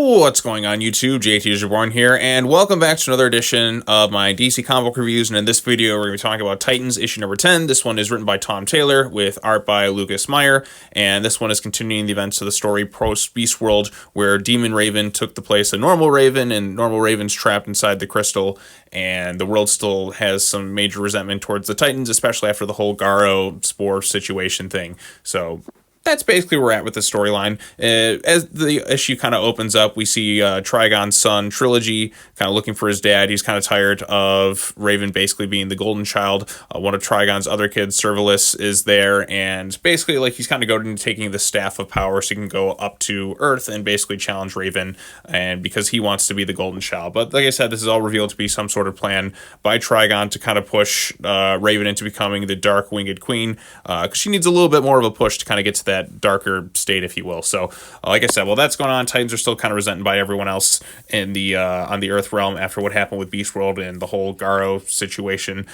What's going on YouTube? JT is Reborn here, and welcome back to another edition of my DC comic book reviews. And in this video, we're going to be talking about Titans issue number 10. This one is written by Tom Taylor with art by Lucas Meyer, and this one is continuing the events of the story post Beast World, where Demon Raven took the place of Normal Raven, and Normal Raven's trapped inside the crystal, and the world still has some major resentment towards the Titans, especially after the whole Garo Spore situation thing. So that's basically where we're at with the storyline. As the issue kind of opens up, we see Trigon's son, Trilogy, kind of looking for his dad. He's kind of tired of Raven basically being the golden child. One of Trigon's other kids, Servalis, is there, and basically like he's kind of going to taking the staff of power so he can go up to Earth and basically challenge Raven, and because he wants to be the golden child. But like I said, this is all revealed to be some sort of plan by Trigon to kind of push Raven into becoming the Dark Winged Queen, because she needs a little bit more of a push to kind of get to that darker state, if you will. So like I said, while that's going on, Titans are still kind of resented by everyone else in the on the Earth realm after what happened with Beast World and the whole Garo situation.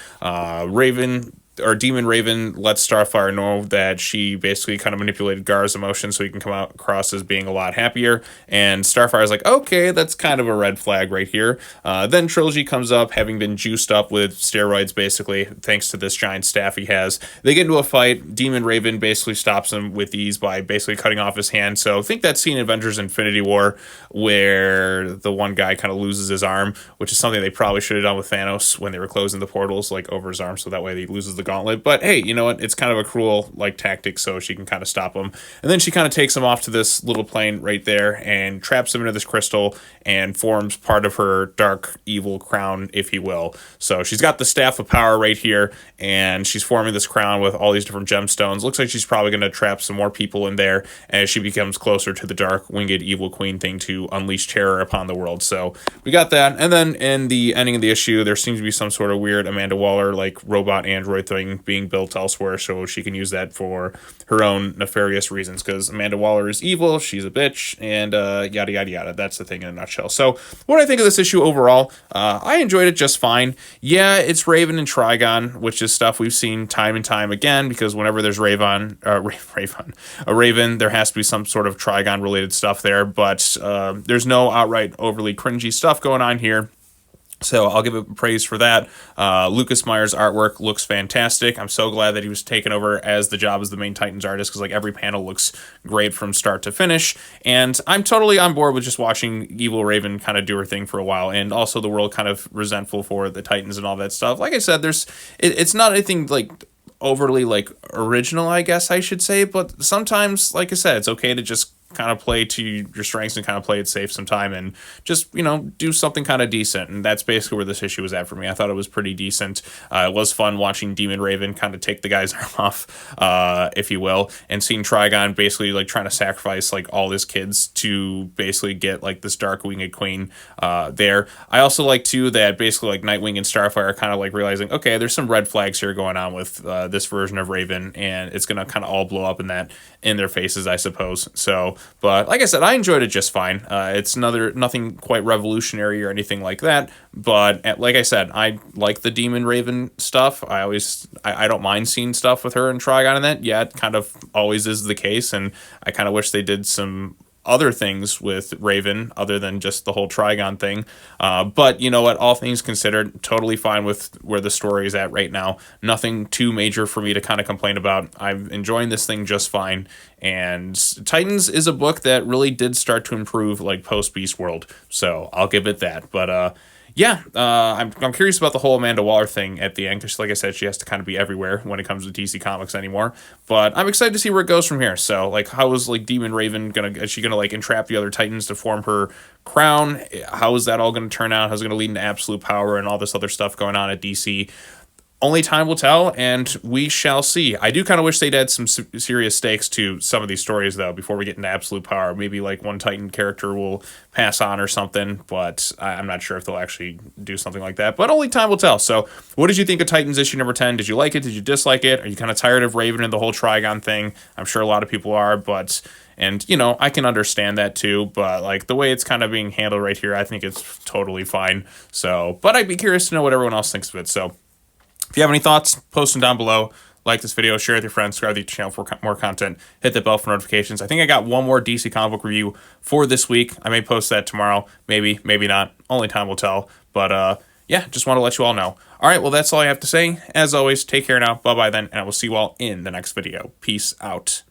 Demon Raven lets Starfire know that she basically kind of manipulated Gar's emotions so he can come out across as being a lot happier, and Starfire's like, okay, that's kind of a red flag right here. Then Trilogy comes up, having been juiced up with steroids, basically, thanks to this giant staff he has. They get into a fight. Demon Raven basically stops him with ease by basically cutting off his hand. So I think that scene in Avengers Infinity War where the one guy kind of loses his arm, which is something they probably should have done with Thanos when they were closing the portals, like over his arm, so that way he loses the gauntlet. But hey, you know what, it's kind of a cruel like tactic, so she can kind of stop him, and then she kind of takes him off to this little plane right there and traps him into this crystal and forms part of her dark evil crown, if you will. So she's got the staff of power right here, and she's forming this crown with all these different gemstones. Looks like she's probably going to trap some more people in there as she becomes closer to the Dark Winged Evil Queen thing to unleash terror upon the world. So we got that, and then in the ending of the issue, there seems to be some sort of weird Amanda Waller like robot android thing being built elsewhere, so she can use that for her own nefarious reasons, because Amanda Waller is evil, she's a bitch, and yada yada yada. That's the thing in a nutshell. So what do I think of this issue overall? I enjoyed it just fine. Yeah, it's Raven and Trigon, which is stuff we've seen time and time again, because whenever there's a Raven, there has to be some sort of Trigon related stuff there, but there's no outright overly cringy stuff going on here. So I'll give it praise for that. Lucas Meyer's artwork looks fantastic. I'm so glad that he was taken over as the job as the main Titans artist, because like every panel looks great from start to finish. And I'm totally on board with just watching Evil Raven kind of do her thing for a while, and also the world kind of resentful for the Titans and all that stuff. Like I said, it's not anything like overly like original, I guess I should say, but sometimes, like I said, it's okay to just kind of play to your strengths and kind of play it safe sometime and just, you know, do something kind of decent. And that's basically where this issue was at for me. I thought it was pretty decent. It was fun watching Demon Raven kind of take the guy's arm off, if you will, and seeing Trigon basically like trying to sacrifice like all his kids to basically get like this Dark Winged Queen there. I also like too that basically like Nightwing and Starfire are kind of like realizing, okay, there's some red flags here going on with this version of Raven, and it's gonna kind of all blow up in their faces, I suppose. So, but like I said, I enjoyed it just fine. It's nothing quite revolutionary or anything like that, but like I said, I like the Demon Raven stuff. I don't mind seeing stuff with her and Trigon in that. Yeah, it kind of always is the case, and I kind of wish they did some other things with Raven other than just the whole Trigon thing. But you know what, all things considered, totally fine with where the story is at right now. Nothing too major for me to kind of complain about. I'm enjoying this thing just fine, and Titans is a book that really did start to improve like post Beast World, so I'll give it that. But yeah, I'm curious about the whole Amanda Waller thing at the end, because like I said, she has to kind of be everywhere when it comes to DC Comics anymore. But I'm excited to see where it goes from here. So like, how is like Demon Raven is she gonna like entrap the other Titans to form her crown? How is that all gonna turn out? How's it gonna lead into absolute power and all this other stuff going on at DC? Only time will tell, and we shall see. I do kind of wish they'd add some serious stakes to some of these stories, though, before we get into absolute power. Maybe like one Titan character will pass on or something, but I'm not sure if they'll actually do something like that. But only time will tell. So what did you think of Titans issue number 10? Did you like it? Did you dislike it? Are you kind of tired of Raven and the whole Trigon thing? I'm sure a lot of people are, but... And, you know, I can understand that too, but like the way it's kind of being handled right here, I think it's totally fine. So, but I'd be curious to know what everyone else thinks of it. So if you have any thoughts, post them down below. like this video, share it with your friends, subscribe to the channel for more content, hit the bell for notifications. I think I got one more DC comic book review for this week. I may post that tomorrow, maybe not. Only time will tell. But yeah, just want to let you all know. All right, well, that's all I have to say. As always, take care now. Bye-bye then, and I will see you all in the next video. Peace out.